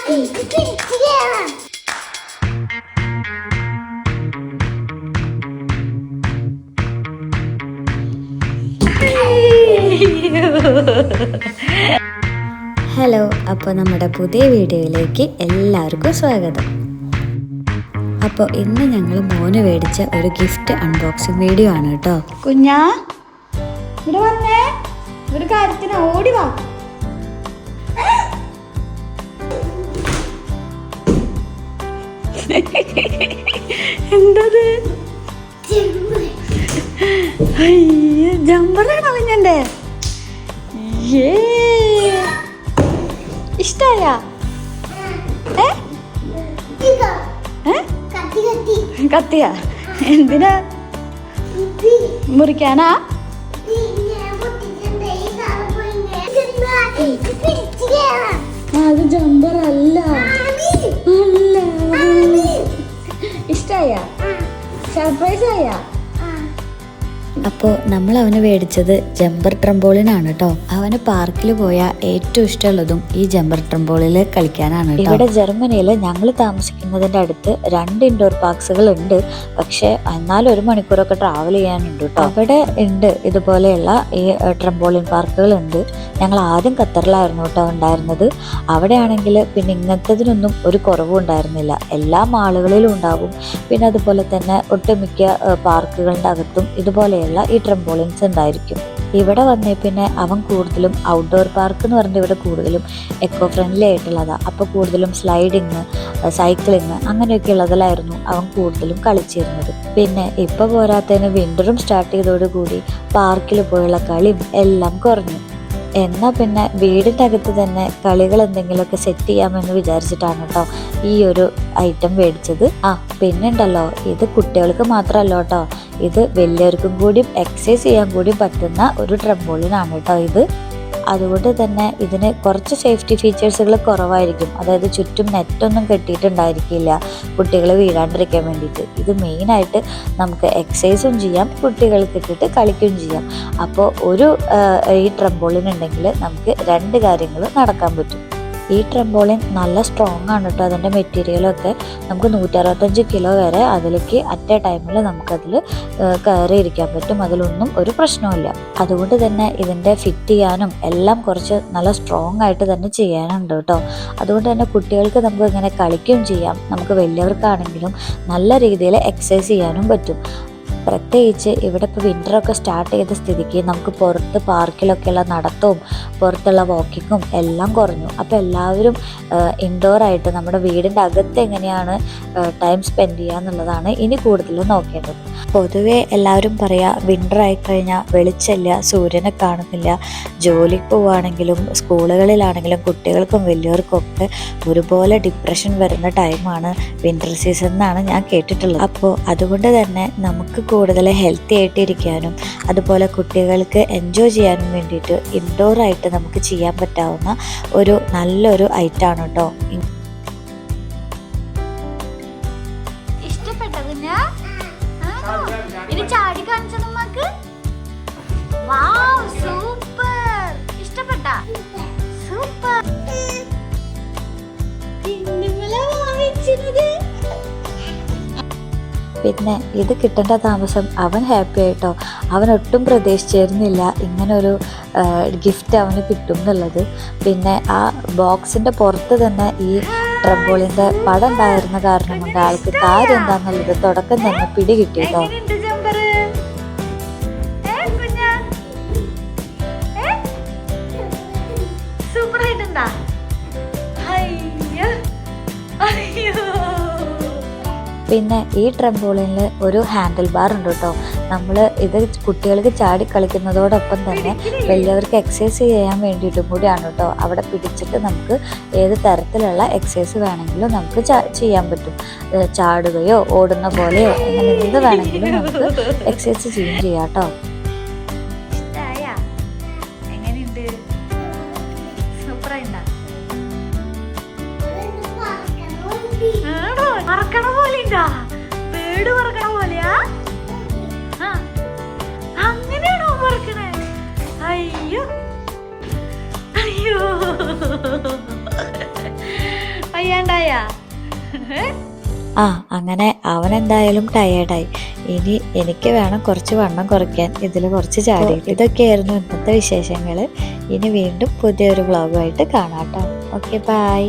Hello, അപ്പോൾ നമ്മുടെ പുതിയ വീഡിയോയിലേക്ക് എല്ലാവർക്കും സ്വാഗതം. അപ്പോൾ ഇന്ന് ഞങ്ങൾ മോന് മേടിച്ച ഒരു ഗിഫ്റ്റ് അൺബോക്സിങ് വീഡിയോ ആണ് കേട്ടോ. കുഞ്ഞാ ഇവിടെ വന്നേ, ഒരു കാര്യത്തിന് ഓടി വാ. എന്തത്? ജമ്പറാണോ കുഞ്ഞന്റെ? ഇഷ്ടായ? കത്തിയാ? എന്തിനാ? മുറിക്കാനാ? അത് ജമ്പറല്ല. ഇഷ്ടായ? സർപ്രൈസ് ആയ? അപ്പോൾ നമ്മൾ അവന് മേടിച്ചത് ജമ്പർ ട്രംപോളിനാണ് കേട്ടോ. അവന് പാർക്കിൽ പോയാൽ ഏറ്റവും ഇഷ്ടമുള്ളതും ഈ ജമ്പർ ട്രംപോളിൽ കളിക്കാനാണ്. ഇവിടെ ജർമ്മനിയിൽ ഞങ്ങൾ താമസിക്കുന്നതിൻ്റെ അടുത്ത് 2 ഇൻഡോർ പാർക്സുകൾ ഉണ്ട്. പക്ഷേ എന്നാലും 1 മണിക്കൂറൊക്കെ ട്രാവൽ ചെയ്യാനുണ്ട് കേട്ടോ. അവിടെ ഉണ്ട് ഇതുപോലെയുള്ള ഈ ട്രംപോളിൻ പാർക്കുകൾ ഉണ്ട്. ഞങ്ങൾ ആദ്യം ഖത്തറിലായിരുന്നു കേട്ടോ ഉണ്ടായിരുന്നത്. അവിടെയാണെങ്കിൽ പിന്നെ ഇങ്ങനത്തതിനൊന്നും ഒരു കുറവും ഉണ്ടായിരുന്നില്ല. എല്ലാ മാളുകളിലും ഉണ്ടാവും. പിന്നെ അതുപോലെ തന്നെ ഒട്ടുമിക്ക പാർക്കുകളുടെ അകത്തും ഇതുപോലെയുള്ള ഈ ട്രംപോളിൻസ് ഉണ്ടായിരിക്കും. ഇവിടെ വന്നേ പിന്നെ അവൻ കൂടുതലും ഔട്ട്ഡോർ പാർക്ക് എന്ന് പറഞ്ഞിട്ട് ഇവിടെ കൂടുതലും എക്കോ ഫ്രണ്ട്ലി ആയിട്ടുള്ളതാണ്. അപ്പോൾ കൂടുതലും സ്ലൈഡിങ്, സൈക്ലിങ് അങ്ങനെയൊക്കെ ഉള്ളതിലായിരുന്നു അവൻ കൂടുതലും കളിച്ചിരുന്നത്. പിന്നെ ഇപ്പോൾ പോരാത്തതിന് വിൻ്ററും സ്റ്റാർട്ട് ചെയ്തതോടുകൂടി പാർക്കിൽ പോയുള്ള കളിയും എല്ലാം കുറഞ്ഞു. എന്നാൽ പിന്നെ വീടിൻ്റെ അകത്ത് തന്നെ കളികൾ എന്തെങ്കിലുമൊക്കെ സെറ്റ് ചെയ്യാമെന്ന് വിചാരിച്ചിട്ടാണ് കേട്ടോ ഈ ഒരു ഐറ്റം മേടിച്ചത്. പിന്നെ ഉണ്ടല്ലോ, ഇത് കുട്ടികൾക്ക് മാത്രമല്ല കേട്ടോ, ഇത് വലിയവർക്കും കൂടി എക്സസൈസ് ചെയ്യാൻ കൂടി പറ്റുന്ന ഒരു ട്രംപോളിനാണ് കേട്ടോ ഇത്. അതുകൊണ്ട് തന്നെ ഇതിന് കുറച്ച് സേഫ്റ്റി ഫീച്ചേഴ്സുകൾ കുറവായിരിക്കും. അതായത് ചുറ്റും നെറ്റൊന്നും കെട്ടിയിട്ടുണ്ടായിരിക്കില്ല കുട്ടികൾ വീഴാണ്ടിരിക്കാൻ വേണ്ടിയിട്ട്. ഇത് മെയിനായിട്ട് നമുക്ക് എക്സസൈസും ചെയ്യാം, കുട്ടികൾക്ക് ഇട്ടിട്ട് കളിക്കുകയും ചെയ്യാം. അപ്പോൾ ഈ ട്രംപോളിൻ ഉണ്ടെങ്കിൽ നമുക്ക് 2 കാര്യങ്ങൾ നടക്കാൻ പറ്റും. ഈ ട്രംപോളിൻ നല്ല സ്ട്രോങ് ആണ് കേട്ടോ. അതിൻ്റെ മെറ്റീരിയലൊക്കെ നമുക്ക് 165 കിലോ വരെ അതിലേക്ക് അറ്റ് എ ടൈമിൽ നമുക്കതിൽ കയറിയിരിക്കാൻ പറ്റും. അതിലൊന്നും ഒരു പ്രശ്നവുമില്ല. അതുകൊണ്ട് തന്നെ ഇതിൻ്റെ ഫിറ്റ് ചെയ്യാനും എല്ലാം കുറച്ച് നല്ല സ്ട്രോങ് ആയിട്ട് തന്നെ ചെയ്യാനുണ്ട് കേട്ടോ. അതുകൊണ്ട് തന്നെ കുട്ടികൾക്ക് നമുക്ക് ഇങ്ങനെ കളിക്കുകയും ചെയ്യാം. നമുക്ക് വലിയവർക്കാണെങ്കിലും നല്ല രീതിയിൽ എക്സസൈസ് ചെയ്യാനും പറ്റും. പ്രത്യേകിച്ച് ഇവിടെ ഇപ്പോൾ വിൻ്ററൊക്കെ സ്റ്റാർട്ട് ചെയ്ത സ്ഥിതിക്ക് നമുക്ക് പുറത്ത് പാർക്കിലൊക്കെയുള്ള നടത്തവും പുറത്തുള്ള വാക്കിങ്ങും എല്ലാം കുറഞ്ഞു. അപ്പോൾ എല്ലാവരും ഇൻഡോറായിട്ട് നമ്മുടെ വീടിൻ്റെ അകത്ത് എങ്ങനെയാണ് ടൈം സ്പെൻഡ് ചെയ്യുക എന്നുള്ളതാണ് ഇനി കൂടുതൽ നോക്കേണ്ടത്. പൊതുവേ എല്ലാവരും പറയുക വിൻ്റർ ആയിക്കഴിഞ്ഞാൽ വെളിച്ചമില്ല, സൂര്യനെ കാണുന്നില്ല. ജോലിക്ക് പോവുകയാണെങ്കിലും സ്കൂളുകളിലാണെങ്കിലും കുട്ടികൾക്കും വലിയവർക്കും ഒക്കെ ഒരുപോലെ ഡിപ്രഷൻ വരുന്ന ടൈമാണ് വിൻ്റർ സീസൺ എന്നാണ് ഞാൻ കേട്ടിട്ടുള്ളത്. അപ്പോൾ അതുകൊണ്ട് തന്നെ നമുക്ക് കൂടുതൽ ഹെൽത്തി ആയിട്ട് ഇരിക്കാനും അതുപോലെ കുട്ടികൾക്ക് എൻജോയ് ചെയ്യാനും വേണ്ടിയിട്ട് ഇൻഡോറായിട്ട് നമുക്ക് ചെയ്യാൻ പറ്റാവുന്ന ഒരു നല്ലൊരു ഐറ്റമാണ് കേട്ടോ. ചാടി കാണിച്ചത് നമുക്ക് സൂപ്പർ ഇഷ്ടപ്പെട്ട സൂപ്പർ. പിന്നെ ഇത് കിട്ടേണ്ട താമസം അവൻ ഹാപ്പി ആയിട്ടോ. അവൻ ഒട്ടും പ്രതീക്ഷിച്ചിരുന്നില്ല ഇങ്ങനൊരു ഗിഫ്റ്റ് അവന് കിട്ടും എന്നുള്ളത്. പിന്നെ ആ ബോക്സിൻ്റെ പുറത്ത് തന്നെ ഈ ട്രംപോളിൻ്റെ പടം ഉണ്ടായിരുന്ന കാരണം കൊണ്ട് ആൾക്ക് കാര്യം എന്താണെന്നുള്ളത് തുടക്കം തന്നെ പിടി കിട്ടി കേട്ടോ. പിന്നെ ഈ ട്രംപോളിനിൽ ഒരു ഹാൻഡിൽ ബാർ ഉണ്ട് കേട്ടോ. നമ്മൾ ഇത് കുട്ടികൾക്ക് ചാടി കളിക്കുന്നതോടൊപ്പം തന്നെ വലിയവർക്ക് എക്സസൈസ് ചെയ്യാൻ വേണ്ടിയിട്ടും കൂടിയാണ് കേട്ടോ. അവിടെ പിടിച്ചിട്ട് നമുക്ക് ഏത് തരത്തിലുള്ള എക്സസൈസ് വേണമെങ്കിലും നമുക്ക് ചെയ്യാൻ പറ്റും. ചാടുകയോ ഓടുന്ന പോലെയോ അങ്ങനെ എന്ത് വേണമെങ്കിലും നമുക്ക് എക്സസൈസ് ചെയ്യാം കേട്ടോ. പറക്കണ പോലെ വീട് പറക്കണ പോലെയാ? അങ്ങനെയാണോ പറക്കണേ? അയ്യോ അയ്യോ വയ്യാണ്ടായ? ആ അങ്ങനെ അവൻ എന്തായാലും ടയേർഡായി. ഇനി എനിക്ക് വേണം കുറച്ച് വണ്ണം കുറയ്ക്കാൻ, ഇതിൽ കുറച്ച് ചാടി. ഇതൊക്കെയായിരുന്നു ഇന്നത്തെ വിശേഷങ്ങൾ. ഇനി വീണ്ടും പുതിയൊരു വ്ളോഗുമായിട്ട് കാണാം കേട്ടോ. Okay, by.